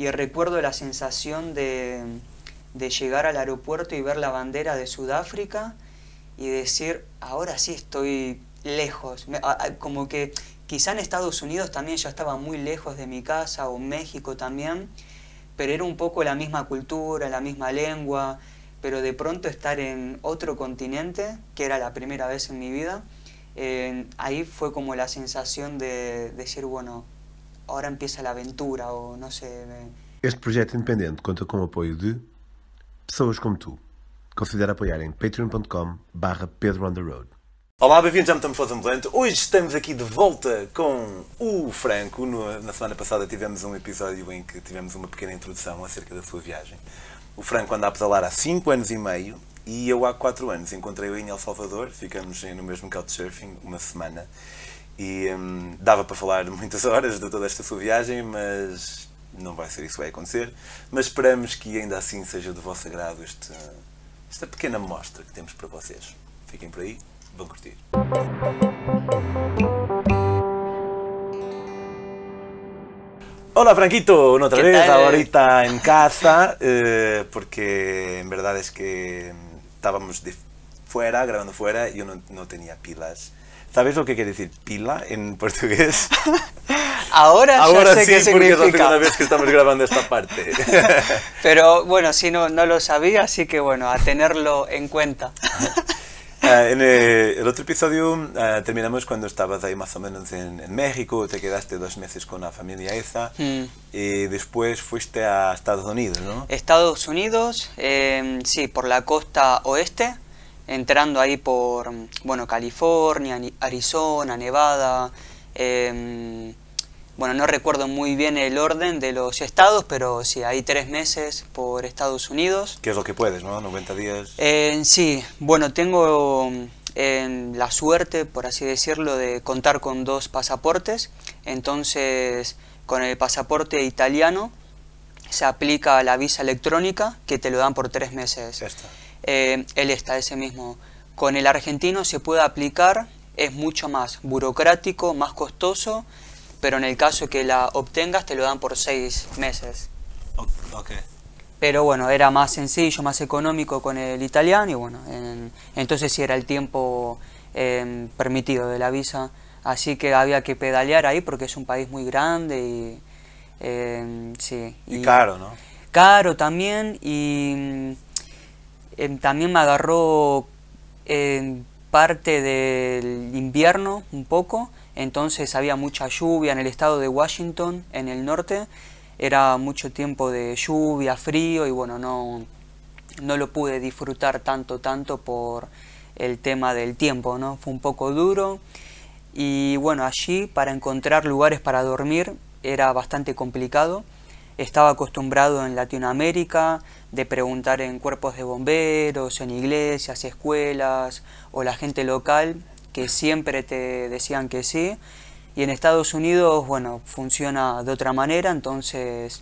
y recuerdo la sensación de llegar al aeropuerto y ver la bandera de Sudáfrica y decir, ahora sí estoy lejos. Como que quizá en Estados Unidos también ya estaba muy lejos de mi casa, o en México también, pero era un poco la misma cultura, la misma lengua, pero de pronto estar en otro continente, que era la primera vez en mi vida, ahí fue como la sensación de decir, bueno, ahora empieza la aventura, o no sé. Este projeto independente conta com o apoio de pessoas como tu. Considera apoiar em patreon.com/Pedro on the Road. Olá, bem-vindos à Metamorfose Ambulante. Hoje estamos aqui de volta com o Franco. Na semana passada tivemos um episódio em que tivemos uma pequena introdução acerca da sua viagem. O Franco anda a pedalar há 5 anos e meio e eu há 4 anos. Encontrei-o em El Salvador, ficamos no mesmo couchsurfing uma semana e dava para falar muitas horas de toda esta sua viagem, mas não vai ser isso que vai acontecer. Mas esperamos que ainda assim seja do vosso agrado esta pequena mostra que temos para vocês. Fiquem por aí. Vão curtir. Hola Franquito, otra vez, ahorita en casa, porque en verdad es que estábamos fuera, grabando fuera, y yo no tenía pilas. ¿Sabes lo que quiere decir pila en portugués? Ahora ya sé sí, qué significa. porque es la segunda vez que estamos grabando esta parte. Pero bueno, sí, no lo sabía, así que bueno, a tenerlo en cuenta. En el otro episodio terminamos cuando estabas ahí más o menos en México, te quedaste 2 meses con la familia esa y después fuiste a Estados Unidos, ¿no? Estados Unidos, sí, por la costa oeste, entrando ahí por, bueno, California, Arizona, Nevada, bueno, no recuerdo muy bien el orden de los estados, pero sí, hay 3 meses por Estados Unidos. ¿Qué es lo que puedes, no? 90 días. Sí, bueno, tengo la suerte, por así decirlo, de contar con 2 pasaportes. Entonces, con el pasaporte italiano se aplica la visa electrónica, que te lo dan por 3 meses. Ese mismo. Con el argentino se puede aplicar, es mucho más burocrático, más costoso, pero en el caso que la obtengas te lo dan por 6 meses. Okay. Pero bueno, era más sencillo, más económico con el italiano y bueno, entonces sí era el tiempo permitido de la visa. Así que había que pedalear ahí porque es un país muy grande y sí. Y caro, ¿no? Caro también y también me agarró parte del invierno un poco. Entonces había mucha lluvia en el estado de Washington, en el norte. Era mucho tiempo de lluvia, frío y bueno, no lo pude disfrutar tanto por el tema del tiempo, ¿no? Fue un poco duro y bueno, allí para encontrar lugares para dormir era bastante complicado. Estaba acostumbrado en Latinoamérica de preguntar en cuerpos de bomberos, en iglesias, escuelas o la gente local, que siempre te decían que sí, y en Estados Unidos, bueno, funciona de otra manera, entonces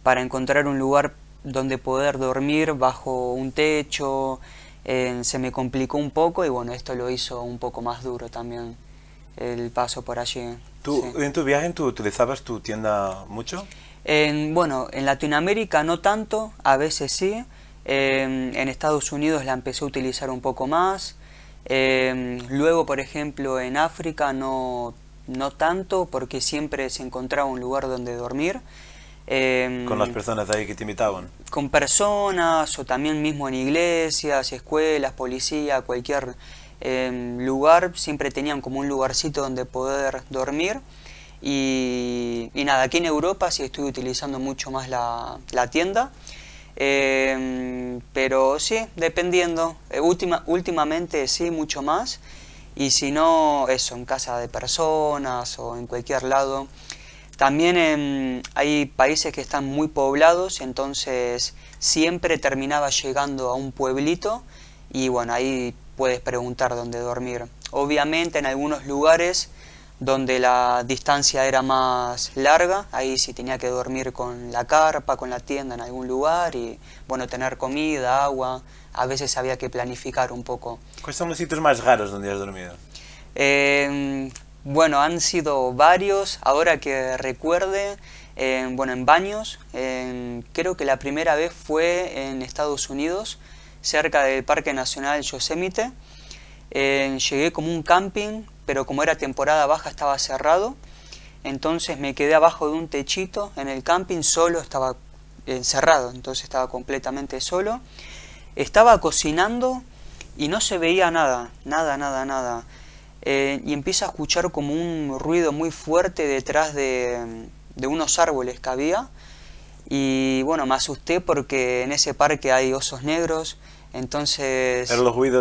para encontrar un lugar donde poder dormir bajo un techo, se me complicó un poco y bueno, esto lo hizo un poco más duro también, el paso por allí. ¿Tú, sí. en tu viaje, tú utilizabas tu tienda mucho? Bueno, en Latinoamérica no tanto, a veces sí, en Estados Unidos la empecé a utilizar un poco más. Luego, por ejemplo, en África no tanto, porque siempre se encontraba un lugar donde dormir. ¿Con las personas ahí que te invitaban? Con personas, o también mismo en iglesias, escuelas, policía, cualquier lugar, siempre tenían como un lugarcito donde poder dormir. Y nada, aquí en Europa sí estoy utilizando mucho más la tienda. Pero sí, dependiendo, últimamente sí, mucho más, y si no, eso, en casa de personas o en cualquier lado. También hay países que están muy poblados, entonces siempre terminaba llegando a un pueblito y bueno, ahí puedes preguntar dónde dormir. Obviamente en algunos lugares donde la distancia era más larga, ahí sí tenía que dormir con la carpa, con la tienda en algún lugar y bueno, tener comida, agua, a veces había que planificar un poco. ¿Cuáles son los sitios más raros donde has dormido? Bueno, han sido varios, ahora que recuerde, bueno, en baños. Creo que la primera vez fue en Estados Unidos, cerca del Parque Nacional Yosemite. Llegué como un camping, pero como era temporada baja estaba cerrado. Entonces me quedé abajo de un techito en el camping, solo, estaba encerrado, entonces estaba completamente solo. Estaba cocinando y no se veía nada, nada. Y empiezo a escuchar como un ruido muy fuerte detrás de unos árboles que había. Y bueno, me asusté porque en ese parque hay osos negros. Entonces... Era el ruido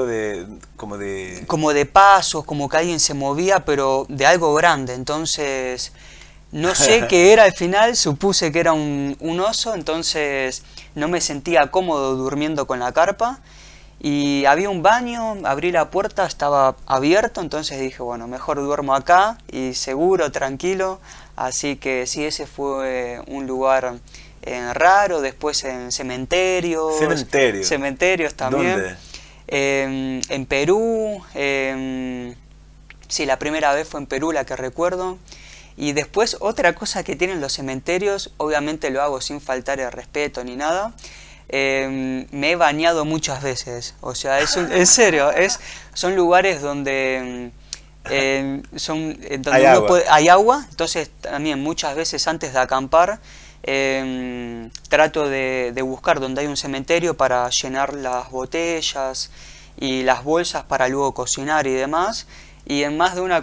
de como de pasos, como que alguien se movía, pero de algo grande. Entonces, no sé qué era al final, supuse que era un oso, entonces no me sentía cómodo durmiendo con la carpa. Y había un baño, abrí la puerta, estaba abierto, entonces dije, bueno, mejor duermo acá y seguro, tranquilo. Así que sí, ese fue un lugar... raro. Después en cementerios. Cementerios también. ¿Dónde? En Perú. Sí, la primera vez fue en Perú, la que recuerdo. Y después otra cosa que tienen los cementerios, obviamente lo hago sin faltar el respeto ni nada. Me he bañado muchas veces. O sea, en serio, son lugares donde... donde hay agua, entonces también muchas veces antes de acampar trato de buscar donde hay un cementerio para llenar las botellas y las bolsas para luego cocinar y demás, y en más de una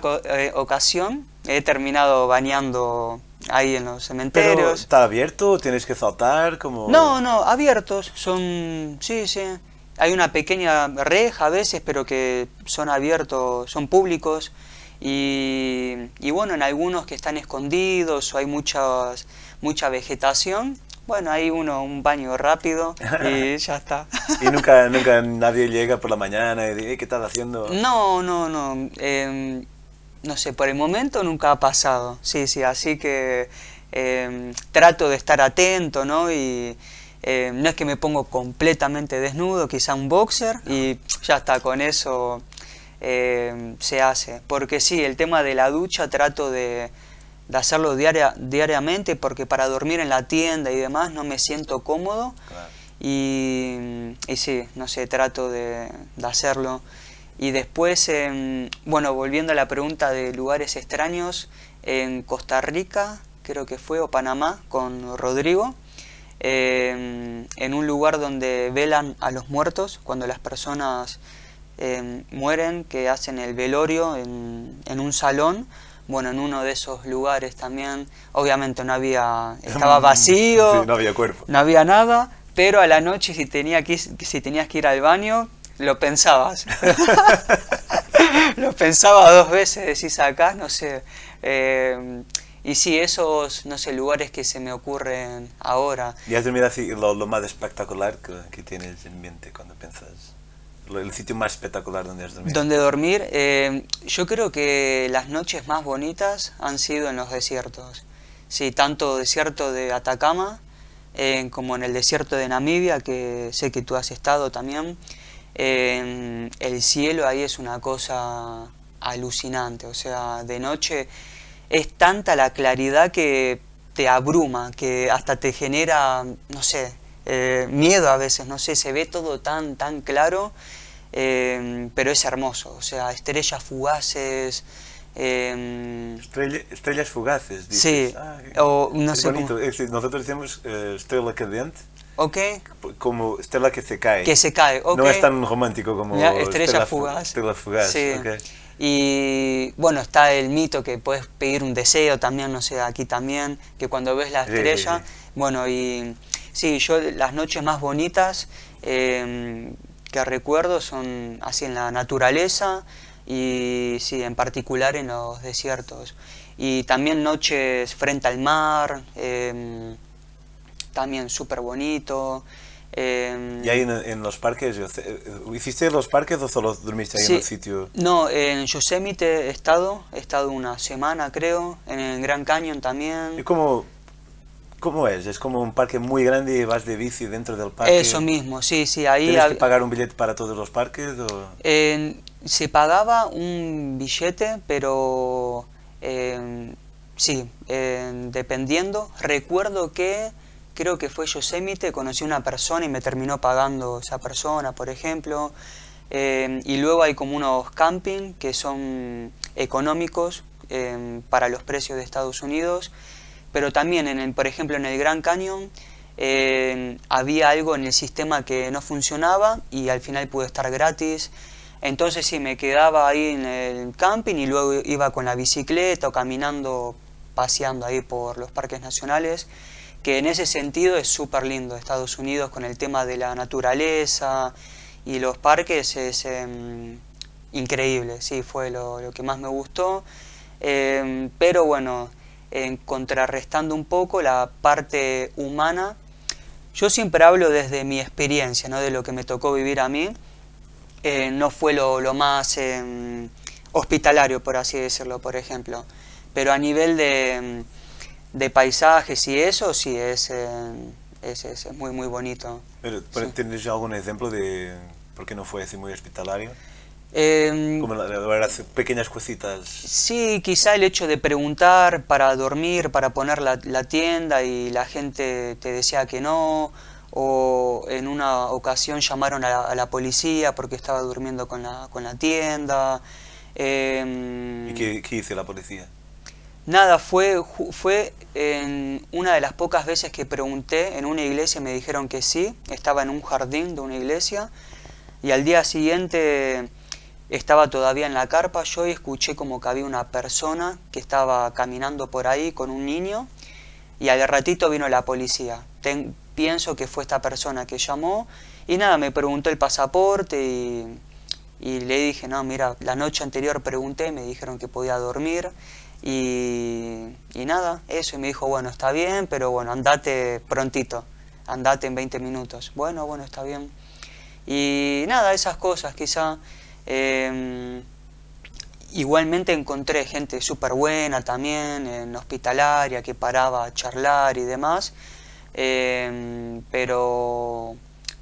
ocasión he terminado bañando ahí en los cementerios. ¿Pero está abierto o tienes que saltar? Como... No, abiertos, sí, hay una pequeña reja a veces, pero que son abiertos, son públicos, y bueno, en algunos que están escondidos o hay mucha vegetación, bueno, hay un baño rápido y ya está. ¿Y nunca nadie llega por la mañana y dice, ¿qué estás haciendo? No, no sé, por el momento nunca ha pasado, sí, así que trato de estar atento, ¿no? Y no es que me pongo completamente desnudo, quizá un boxer y ya está, con eso se hace. Porque sí, el tema de la ducha trato de hacerlo diariamente, porque para dormir en la tienda y demás no me siento cómodo. Claro. Y sí, no sé, trato de hacerlo. Y después, bueno, volviendo a la pregunta de lugares extraños, en Costa Rica, creo que fue, o Panamá, con Rodrigo, en un lugar donde velan a los muertos, cuando las personas mueren, que hacen el velorio en un salón. Bueno, en uno de esos lugares también, obviamente estaba vacío, sí, no había cuerpo, no había nada, pero a la noche si tenías que ir al baño, lo pensabas. Lo pensaba dos veces, decís acá, no sé. Y sí, esos, no sé, lugares que se me ocurren ahora. ¿Y has dormido así lo más espectacular que tienes en mente cuando piensas? El sitio más espectacular donde has dormido. ¿Dónde dormir? Yo creo que las noches más bonitas han sido en los desiertos. Sí, tanto desierto de Atacama como en el desierto de Namibia, que sé que tú has estado también. El cielo ahí es una cosa alucinante, o sea, de noche es tanta la claridad que te abruma, que hasta te genera, no sé, miedo a veces, no sé, se ve todo tan claro, pero es hermoso, o sea, estrellas fugaces. Estrellas fugaces, dices. Sí, o no sé bonito. cómo. Nosotros decimos estrella cadente. Ok. Como estrella que se cae. Que se cae, ok. No es tan romántico como estrella fugaz. Estrella fugaz, sí. Okay. Y bueno, está el mito que puedes pedir un deseo también, no sé, aquí también, que cuando ves la estrella, sí. Bueno, y sí, yo las noches más bonitas que recuerdo son así en la naturaleza y sí, en particular en los desiertos. Y también noches frente al mar, también súper bonito. ¿Y ahí en los parques? ¿Hiciste los parques o solo dormiste ahí sí, en el sitio? No, en Yosemite he estado una semana creo, en el Grand Canyon también. ¿Y cómo es? ¿Es como un parque muy grande y vas de bici dentro del parque? Eso mismo, sí, ahí... ¿Tienes que pagar un billete para todos los parques? O? Se pagaba un billete, pero sí, dependiendo. Recuerdo que creo que fue Yosemite, conocí a una persona y me terminó pagando esa persona, por ejemplo. Y luego hay como unos camping que son económicos para los precios de Estados Unidos, pero también, por ejemplo, en el Grand Canyon había algo en el sistema que no funcionaba y al final pude estar gratis. Entonces sí, me quedaba ahí en el camping y luego iba con la bicicleta o caminando, paseando ahí por los parques nacionales, que en ese sentido es súper lindo. Estados Unidos con el tema de la naturaleza y los parques es increíble, sí, fue lo que más me gustó. Pero bueno, contrarrestando un poco la parte humana, yo siempre hablo desde mi experiencia, ¿no? De lo que me tocó vivir a mí. No fue lo más hospitalario, por así decirlo, por ejemplo. Pero a nivel de paisajes y eso, sí, es muy, muy bonito. Pero, Sí. ¿tienes algún ejemplo de por qué no fue así muy hospitalario? Como las pequeñas cositas. Sí, quizá el hecho de preguntar para dormir, para poner la tienda y la gente te decía que no, o en una ocasión llamaron a la policía porque estaba durmiendo con la tienda. ¿Y qué hizo la policía? Nada, fue en una de las pocas veces que pregunté en una iglesia, me dijeron que sí, estaba en un jardín de una iglesia y al día siguiente estaba todavía en la carpa yo y escuché como que había una persona que estaba caminando por ahí con un niño y al ratito vino la policía. Pienso que fue esta persona que llamó y nada, me preguntó el pasaporte y le dije, no, mira, la noche anterior pregunté, me dijeron que podía dormir y nada, eso, y me dijo, bueno, está bien, pero bueno, andate prontito, andate en 20 minutos. Bueno, está bien. Y nada, esas cosas quizá. Igualmente encontré gente súper buena también, en hospitalaria, que paraba a charlar y demás. Pero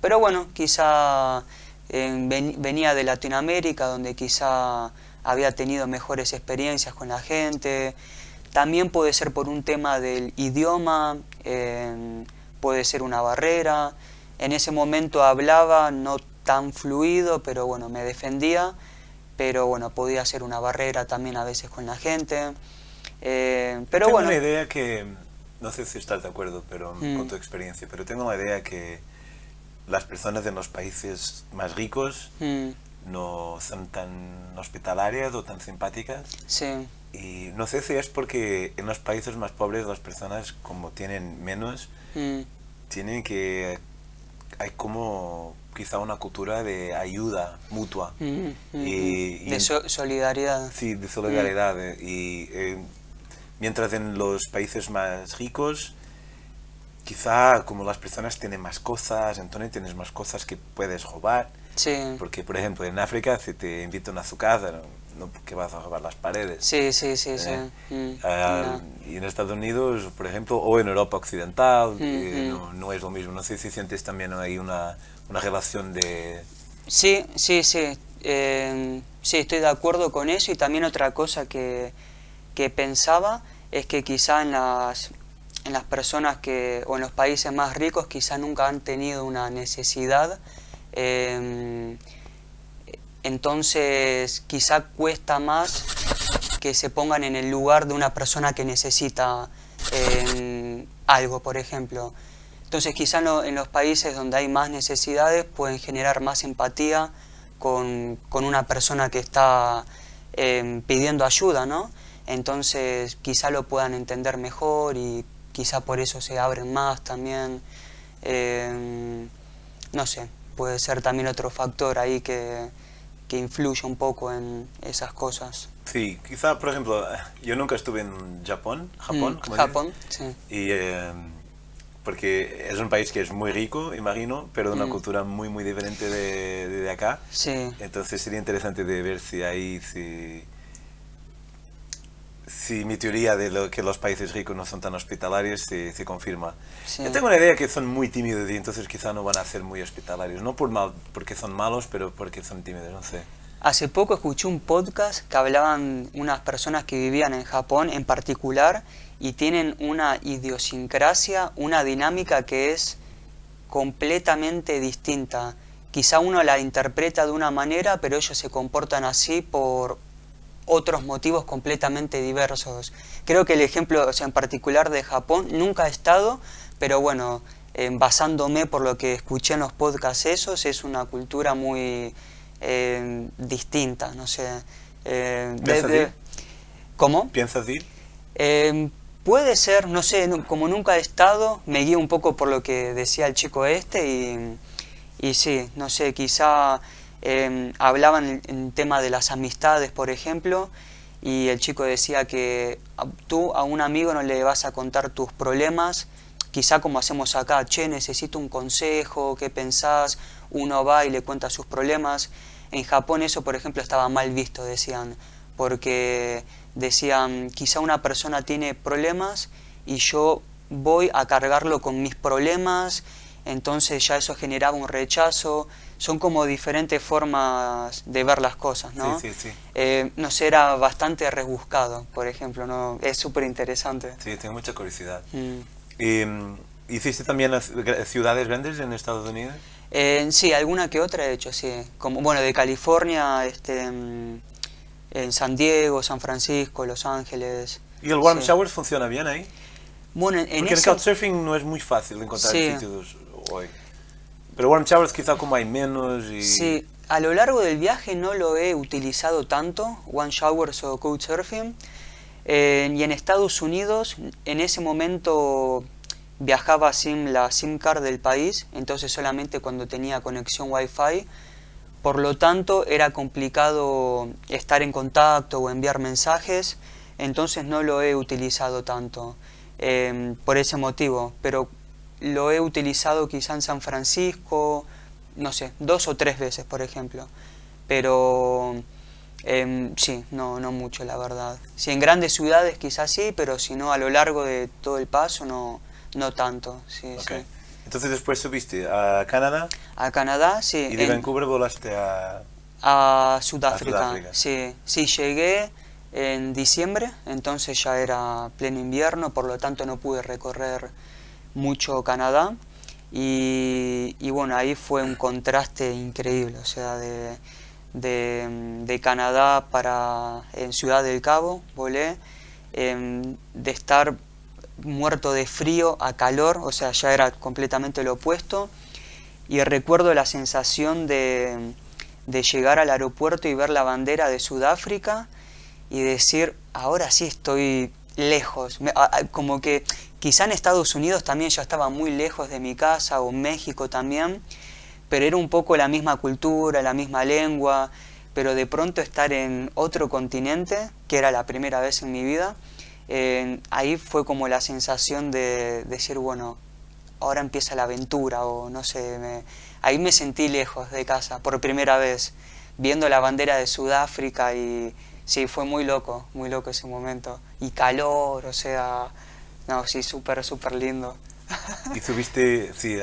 bueno, quizá venía de Latinoamérica, donde quizá había tenido mejores experiencias con la gente. También puede ser por un tema del idioma, puede ser una barrera. En ese momento hablaba no tan fluido, pero bueno, me defendía. Pero bueno, podía ser una barrera también a veces con la gente. Pero tengo bueno. una idea que, no sé si estás de acuerdo pero con tu experiencia, pero tengo la idea que las personas en los países más ricos no son tan hospitalarias o tan simpáticas. Sí. Y no sé si es porque en los países más pobres las personas, como tienen menos, tienen que... hay como quizá una cultura de ayuda mutua. De solidaridad. Sí, de solidaridad. Mientras en los países más ricos, quizá como las personas tienen más cosas, entonces tienes más cosas que puedes robar. Sí. Porque, por ejemplo, en África, si te invitan a su casa, no que vas a robar las paredes. Sí. Y en Estados Unidos, por ejemplo, o en Europa Occidental, no es lo mismo. No sé si sientes también ahí una relación de... Sí. Sí, estoy de acuerdo con eso. Y también otra cosa que pensaba es que quizá en las personas o en los países más ricos quizá nunca han tenido una necesidad. Entonces quizá cuesta más que se pongan en el lugar de una persona que necesita algo, por ejemplo. Entonces quizá en los países donde hay más necesidades pueden generar más empatía con una persona que está pidiendo ayuda, ¿no? Entonces quizá lo puedan entender mejor y quizá por eso se abren más también. No sé, puede ser también otro factor ahí que influye un poco en esas cosas. Sí, quizá, por ejemplo, yo nunca estuve en Japón, como Japón, dices. sí. Y porque es un país que es muy rico, imagino, pero de una cultura muy, muy diferente de acá. Sí. Entonces sería interesante de ver si ahí, si mi teoría de que los países ricos no son tan hospitalarios se confirma. Sí. Yo tengo una idea que son muy tímidos y entonces quizá no van a ser muy hospitalarios. No porque son malos, pero porque son tímidos, no sé. Hace poco escuché un podcast que hablaban unas personas que vivían en Japón en particular y tienen una idiosincrasia, una dinámica que es completamente distinta. Quizá uno la interpreta de una manera, pero ellos se comportan así por otros motivos completamente diversos. Creo que el ejemplo, o sea, en particular de Japón, nunca he estado, pero bueno, basándome por lo que escuché en los podcasts esos, es una cultura muy distinta, no sé. ¿Piensas ir? ¿Cómo? ¿Piensas ir? Puede ser, no sé, como nunca he estado, me guío un poco por lo que decía el chico este y sí, no sé, quizá hablaban en tema de las amistades, por ejemplo, y el chico decía que tú a un amigo no le vas a contar tus problemas, quizá como hacemos acá, che, necesito un consejo, ¿qué pensás? Uno va y le cuenta sus problemas. En Japón eso, por ejemplo, estaba mal visto, decían, porque decían, quizá una persona tiene problemas y yo voy a cargarlo con mis problemas, entonces ya eso generaba un rechazo. Son como diferentes formas de ver las cosas, ¿no? Sí, sí, no sé, era bastante rebuscado, por ejemplo, ¿no? Es súper interesante. sí, tengo mucha curiosidad. ¿Hiciste también las ciudades grandes en Estados Unidos? Sí, alguna que otra he hecho, sí. Como, bueno, de California, en San Diego, San Francisco, Los Ángeles. ¿Y el warm sí. showers funciona bien ahí? Bueno, Porque el couchsurfing no es muy fácil de encontrar en sitios hoy. Pero warm showers quizá como hay menos y... Sí, a lo largo del viaje no lo he utilizado tanto, warm showers o couchsurfing. Y en Estados Unidos, en ese momento viajaba sin la SIM card del país, entonces solamente cuando tenía conexión Wi-Fi. Por lo tanto, era complicado estar en contacto o enviar mensajes, entonces no lo he utilizado tanto por ese motivo. Pero lo he utilizado quizá en San Francisco, no sé, 2 o 3 veces, por ejemplo. Pero sí, no mucho, la verdad. Sí, en grandes ciudades quizás sí, pero si no, a lo largo de todo el paso no tanto. Sí, okay. Sí. Entonces después subiste a Canadá. A Canadá, sí. Y de Vancouver volaste a Sudáfrica. Sudáfrica. Sí, sí, llegué en diciembre, entonces ya era pleno invierno, por lo tanto no pude recorrer mucho Canadá. Y bueno, ahí fue un contraste increíble, o sea, de Canadá en Ciudad del Cabo, volé, de estar muerto de frío a calor, o sea, ya era completamente lo opuesto. Y recuerdo la sensación de llegar al aeropuerto y ver la bandera de Sudáfrica y decir, ahora sí estoy lejos. Como que quizá en Estados Unidos también ya estaba muy lejos de mi casa, o México también, pero era un poco la misma cultura, la misma lengua, pero de pronto estar en otro continente, que era la primera vez en mi vida, ahí fue como la sensación de decir, bueno, ahora empieza la aventura, o no sé, ahí me sentí lejos de casa por primera vez, viendo la bandera de Sudáfrica, y sí, fue muy loco ese momento, y calor, o sea, no, sí, súper lindo. Y subiste, sí,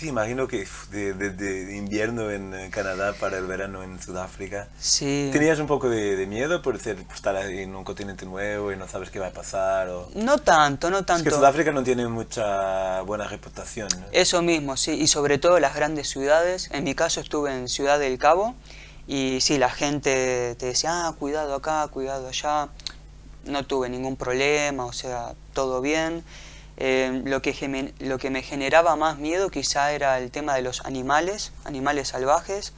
imagino que de invierno en Canadá para el verano en Sudáfrica. Sí. ¿Tenías un poco de miedo por estar en un continente nuevo y no sabes qué va a pasar? No tanto. Es que Sudáfrica no tiene mucha buena reputación, ¿no? Eso mismo, sí, y sobre todo las grandes ciudades. En mi caso estuve en Ciudad del Cabo y sí, la gente te decía, cuidado acá, cuidado allá. No tuve ningún problema, o sea, todo bien. Lo que me generaba más miedo quizá era el tema de los animales salvajes,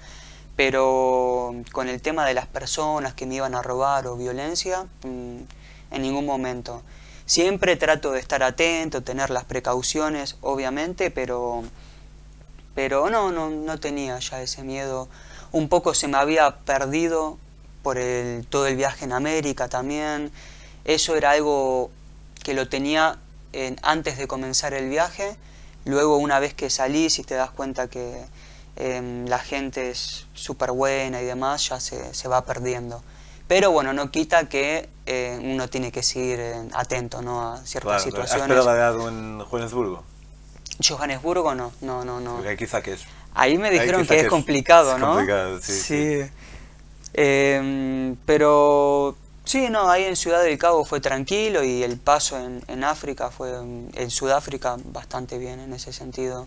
pero con el tema de las personas que me iban a robar o violencia, en ningún momento. Siempre trato de estar atento, tener las precauciones, obviamente, pero no tenía ya ese miedo. Un poco se me había perdido por todo el viaje en América también. Eso era algo que lo tenía antes de comenzar el viaje. Luego, una vez que salís y te das cuenta que la gente es súper buena y demás, ya se va perdiendo. Pero bueno, no quita que uno tiene que seguir atento, ¿no?, a ciertas situaciones. ¿Has pedaleado en Johannesburgo? Johannesburgo no. Porque quizá que es... Ahí me dijeron que es complicado, ¿no? Es complicado, sí. Pero sí, no, ahí en Ciudad del Cabo fue tranquilo y el paso en África fue, en Sudáfrica, bastante bien en ese sentido.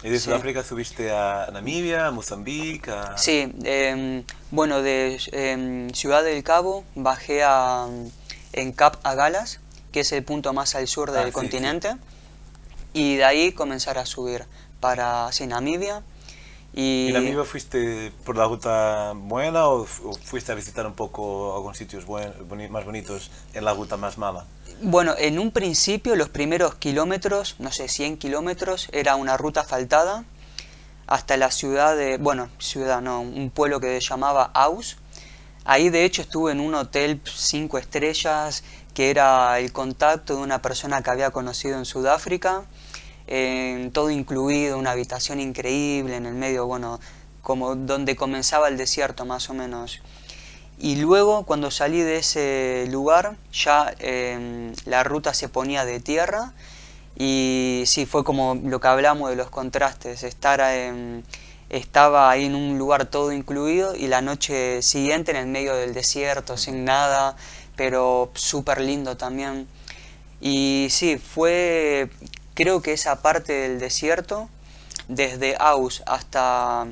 ¿Y de Sí. Sudáfrica subiste a Namibia, a Mozambique? Sí, bueno, de Ciudad del Cabo bajé en Cap Agalas, que es el punto más al sur del sí, continente, y de ahí comenzar a subir para Namibia. ¿Y Namibia fuiste por la ruta buena o fuiste a visitar un poco algunos sitios más bonitos en la ruta más mala? Bueno, en un principio los primeros kilómetros, no sé, 100 kilómetros, era una ruta asfaltada hasta la ciudad de, bueno, ciudad no, un pueblo que se llamaba Aus. Ahí de hecho estuve en un hotel 5 estrellas que era el contacto de una persona que había conocido en Sudáfrica, todo incluido, una habitación increíble en el medio, bueno, como donde comenzaba el desierto más o menos. Y luego cuando salí de ese lugar ya la ruta se ponía de tierra y sí, fue como lo que hablamos de los contrastes, estaba ahí en un lugar todo incluido y la noche siguiente en el medio del desierto, sin nada, pero súper lindo también. Y sí, creo que esa parte del desierto, desde Aus hasta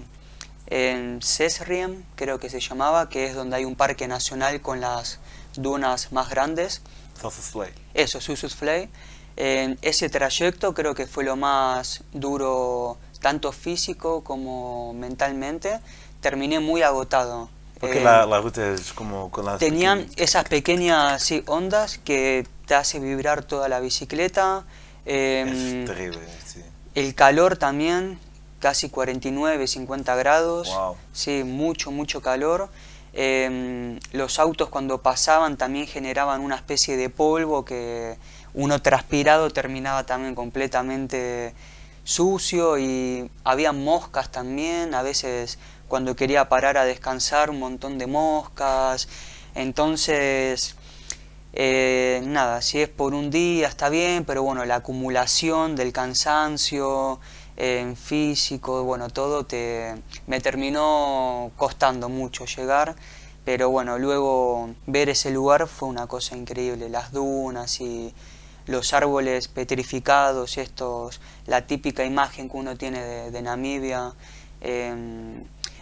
en Sesriem, creo que se llamaba, que es donde hay un parque nacional con las dunas más grandes. Sossusvlei. Eso, Sossusvlei. Ese trayecto creo que fue lo más duro, tanto físico como mentalmente. Terminé muy agotado. Porque la ruta es como con las... Tenían esas pequeñas ondas que te hace vibrar toda la bicicleta. Es terrible, sí. El calor también, casi 49, 50 grados. Wow. Sí, mucho calor. Los autos cuando pasaban también generaban una especie de polvo que uno transpirado terminaba también completamente sucio y había moscas también, a veces cuando quería parar a descansar un montón de moscas. Entonces, nada, si es por un día está bien, pero bueno, la acumulación del cansancio físico, bueno, todo me terminó costando mucho llegar, pero bueno, luego ver ese lugar fue una cosa increíble, las dunas y los árboles petrificados, la típica imagen que uno tiene de Namibia,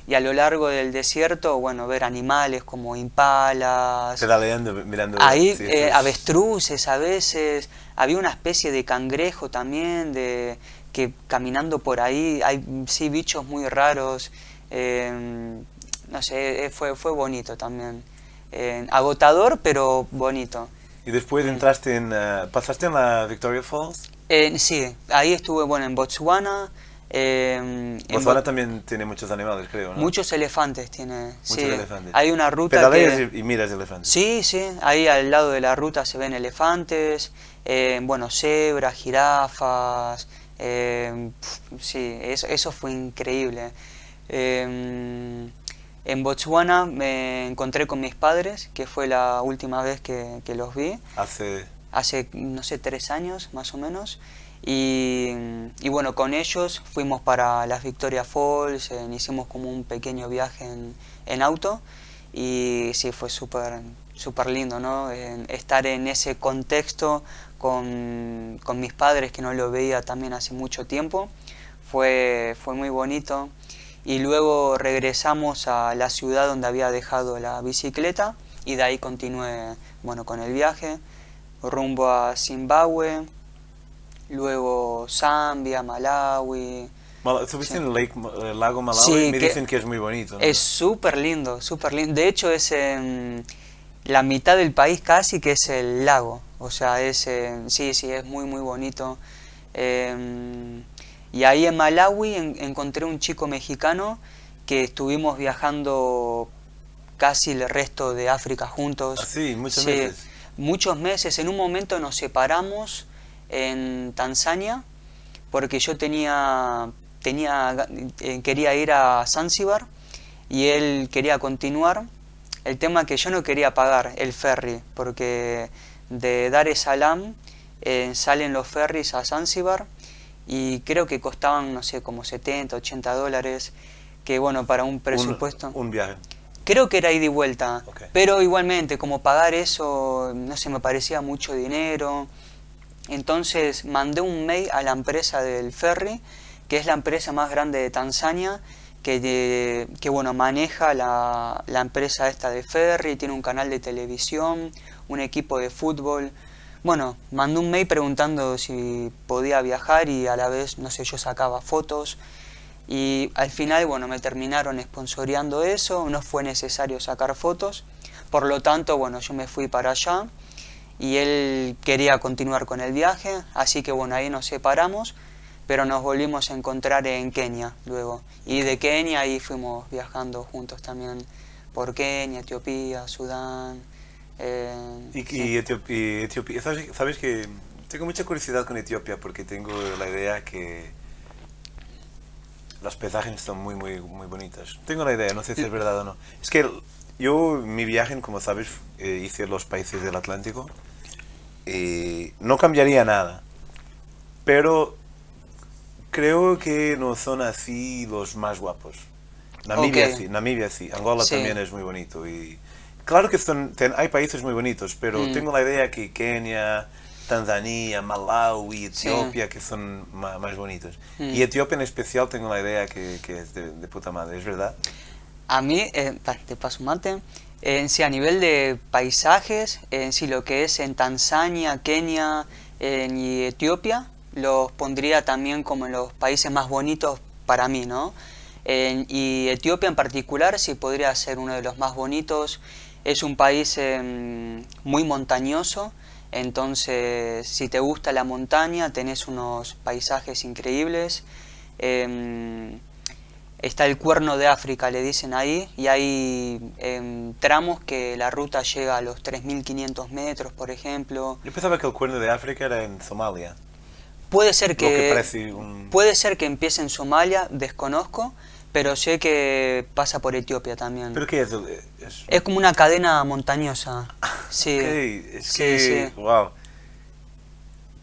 y a lo largo del desierto, bueno, ver animales como impalas, Pedaleando, mirando... ahí sí, avestruces a veces, había una especie de cangrejo también, que caminando por ahí, hay sí bichos muy raros, no sé, fue bonito también, agotador pero bonito. Y después entraste ¿pasaste en la Victoria Falls? Sí, ahí estuve, bueno, en Botswana. Botswana también tiene muchos animales, creo, ¿no? Muchos elefantes tiene, Muchos sí. elefantes. Hay una ruta Pedaleas y miras elefantes. Sí, ahí al lado de la ruta se ven elefantes, bueno, cebras, jirafas, sí, eso fue increíble. En Botswana me encontré con mis padres, que fue la última vez que los vi. Hace, no sé, 3 años más o menos. Y bueno, con ellos fuimos para las Victoria Falls, hicimos como un pequeño viaje en auto. Y sí, fue súper lindo, ¿no? Estar en ese contexto con mis padres, que no lo veía también hace mucho tiempo. Fue muy bonito. Y luego regresamos a la ciudad donde había dejado la bicicleta y de ahí continué, bueno, con el viaje rumbo a Zimbabue, luego Zambia, Malawi. ¿Estuviste en el lago Malawi? Sí, me dicen que es muy bonito, ¿no? Es súper lindo, De hecho es la mitad del país casi que es el lago, o sea, sí, es muy bonito. Y ahí en Malawi encontré un chico mexicano que estuvimos viajando casi el resto de África juntos. Ah, sí, muchos meses. Muchos meses. En un momento nos separamos en Tanzania porque yo quería ir a Zanzíbar y él quería continuar. El tema es que yo no quería pagar el ferry porque de Dar es Salaam salen los ferries a Zanzíbar y creo que costaban, no sé, como $70, $80, que bueno, para un presupuesto... Un viaje. Creo que era ida y vuelta, Ok. pero igualmente, como pagar eso, no sé, me parecía mucho dinero. Entonces mandé un mail a la empresa del ferry, que es la empresa más grande de Tanzania, que bueno, maneja la empresa esta de ferry, tiene un canal de televisión, un equipo de fútbol. Bueno, mandé un mail preguntando si podía viajar y a la vez, no sé, yo sacaba fotos. Y al final, bueno, me terminaron sponsoreando eso, no fue necesario sacar fotos. Por lo tanto, bueno, yo me fui para allá y él quería continuar con el viaje, así que bueno, ahí nos separamos, pero nos volvimos a encontrar en Kenia luego. Y de Kenia ahí fuimos viajando juntos también por Kenia, Etiopía, Sudán. Y Sí. Etiopía, sabes que tengo mucha curiosidad con Etiopía porque tengo la idea que los paisajes son muy bonitos. Tengo la idea, no sé si es verdad o no. Es que yo, mi viaje, como sabes, hice los países del Atlántico. No cambiaría nada, pero creo que no son así los más guapos. Namibia Ok. sí, Namibia sí. Angola Sí. también es muy bonito. Y claro que hay países muy bonitos, pero Mm. tengo la idea que Kenia, Tanzania, Malawi, Sí. Etiopía, que son más bonitos. Mm. Y Etiopía en especial tengo la idea que es de puta madre, ¿es verdad? A mí, te paso mate, en sí, a nivel de paisajes, en sí lo que es en Tanzania, Kenia y Etiopía, los pondría también como en los países más bonitos para mí, ¿no? Y Etiopía en particular sí podría ser uno de los más bonitos. Es un país muy montañoso, entonces si te gusta la montaña tenés unos paisajes increíbles. Em, Está el Cuerno de África, le dicen ahí, y hay tramos que la ruta llega a los 3.500 metros, por ejemplo. Yo pensaba que el Cuerno de África era en Somalia, Puede ser lo que que, parece un... puede ser que empiece en Somalia, desconozco, pero sé que pasa por Etiopía también. ¿Pero qué es? Es como una cadena montañosa. Sí, Ok, es sí, que, sí. wow,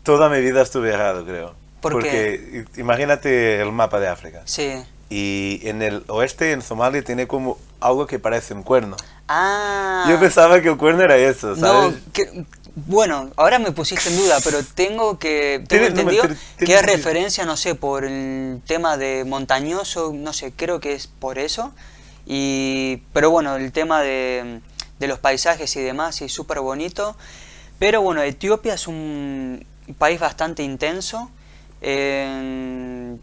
toda mi vida estuve errado, creo. ¿Por Porque imagínate el mapa de África. Sí. Y en el oeste, en Somalia, tiene como algo que parece un cuerno. Ah. Yo pensaba que el cuerno era eso, ¿sabes? No, bueno, ahora me pusiste en duda, pero tengo entendido tiene que es sentido. referencia, no sé, por el tema de montañoso, no sé, creo que es por eso. Pero bueno, el tema de los paisajes y demás, sí, súper bonito. Pero bueno, Etiopía es un país bastante intenso. Es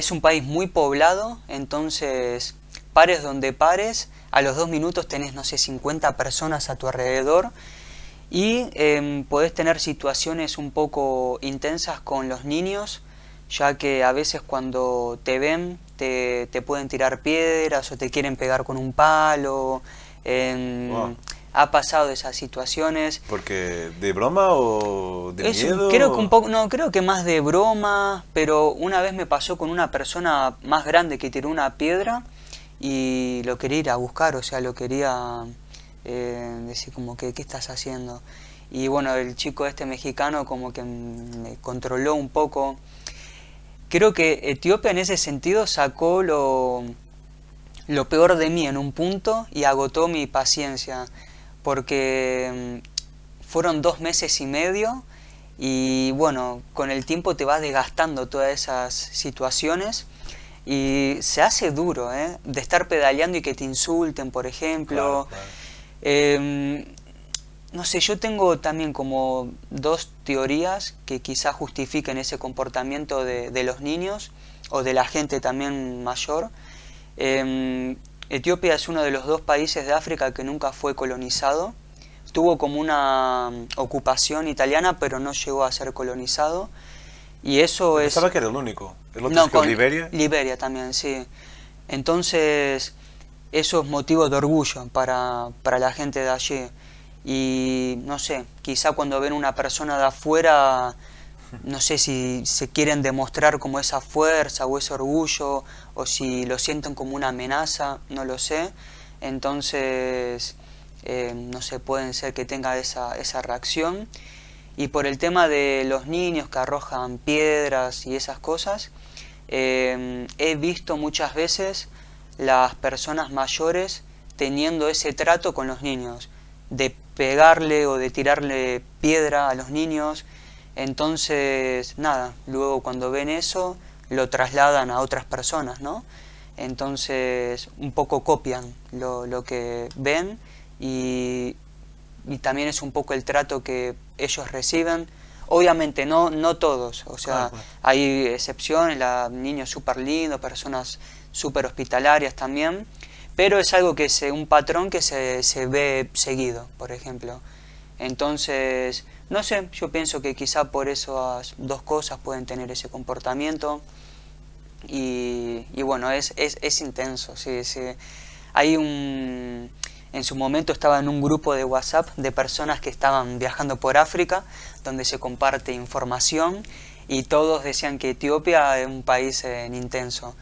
un país muy poblado, entonces pares donde pares, a los 2 minutos tenés, no sé, 50 personas a tu alrededor y podés tener situaciones un poco intensas con los niños, ya que a veces cuando te ven te pueden tirar piedras o te quieren pegar con un palo. Wow. Ha pasado esas situaciones. Porque, ¿de broma o de miedo? Creo que un poco, no, creo que más de broma, pero una vez me pasó con una persona más grande que tiró una piedra y lo quería ir a buscar, o sea, lo quería decir como que, ¿qué estás haciendo? Y bueno, el chico este mexicano como que me controló un poco. Creo que Etiopía en ese sentido sacó lo peor de mí en un punto y agotó mi paciencia, porque fueron 2 meses y medio y bueno, con el tiempo te vas desgastando todas esas situaciones y se hace duro, ¿eh? De estar pedaleando y que te insulten, por ejemplo. Claro, claro. No sé, yo tengo también como 2 teorías que quizás justifiquen ese comportamiento de los niños o de la gente también mayor. Etiopía es uno de los 2 países de África que nunca fue colonizado. Tuvo como una ocupación italiana, pero no llegó a ser colonizado. Y eso es... Pensaba que era el único. ¿El otro No, es que es Liberia? Liberia también, sí. Entonces, eso es motivo de orgullo para la gente de allí. Y no sé, quizá cuando ven una persona de afuera, no sé si se quieren demostrar como esa fuerza o ese orgullo, o si lo sienten como una amenaza, no lo sé. Entonces, no sé, pueden ser que tenga esa reacción. Y por el tema de los niños que arrojan piedras y esas cosas, he visto muchas veces las personas mayores teniendo ese trato con los niños, de pegarle o de tirarle piedra a los niños. Entonces, nada, luego cuando ven eso, lo trasladan a otras personas, ¿no? Entonces, un poco copian lo que ven y también es un poco el trato que ellos reciben. Obviamente no todos, o sea, Claro. hay excepciones, niños súper lindos, personas súper hospitalarias también, pero es algo que un patrón que se ve seguido, por ejemplo. Entonces, no sé, yo pienso que quizá por esas dos cosas pueden tener ese comportamiento y bueno, es intenso, sí. Hay en su momento estaba en un grupo de WhatsApp de personas que estaban viajando por África, donde se comparte información y todos decían que Etiopía es un país intenso.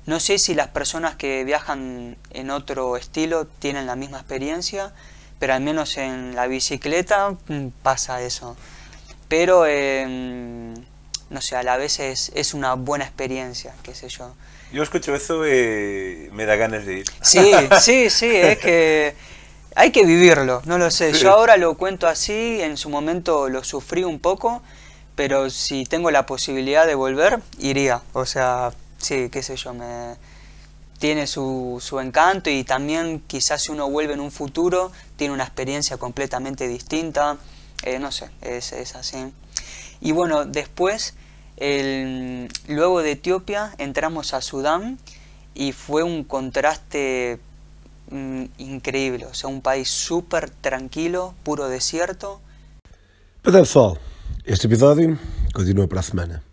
No sé si las personas que viajan en otro estilo tienen la misma experiencia, pero al menos en la bicicleta pasa eso. Pero, no sé, a la vez es una buena experiencia, qué sé yo. Yo escucho eso y me da ganas de ir. Sí, es que hay que vivirlo, no lo sé. Sí. Yo ahora lo cuento así, en su momento lo sufrí un poco, pero si tengo la posibilidad de volver, iría. O sea, sí, qué sé yo, tiene su encanto y también quizás si uno vuelve en un futuro, tiene una experiencia completamente distinta. No sé, es así. Y bueno, después, luego de Etiopía, entramos a Sudán y fue un contraste increíble. O sea, un país súper tranquilo, puro desierto. Pois é, pessoal, este episódio continua para a semana.